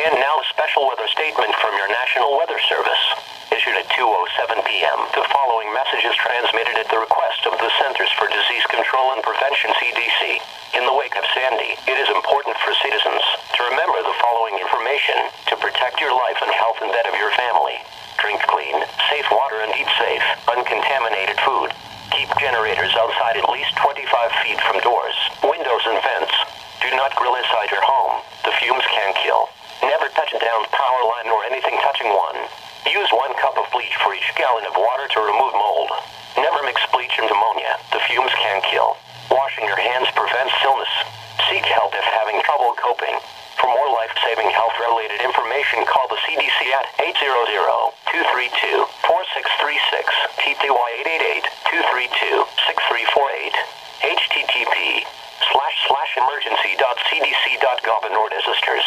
And now a special weather statement from your National Weather Service. Issued at 2:07 p.m. The following message is transmitted at the request of the Centers for Disease Control and Prevention CDC. In the wake of Sandy, it is important for citizens to remember the following information to protect your life and health and that of your family. Drink clean, safe water and eat safe, uncontaminated food. Keep generators outside at least 25 feet from doors, windows and vents. Do not grill inside your home. The fumes can kill. Never touch a downed power line or anything touching one. Use 1 cup of bleach for each gallon of water to remove mold. Never mix bleach and ammonia. The fumes can kill. Washing your hands prevents illness. Seek help if having trouble coping. For more life-saving health-related information, call the CDC at 800-232-4636, TTY 888-232-6348, http://emergency.cdc.gov and Nordis Sisters.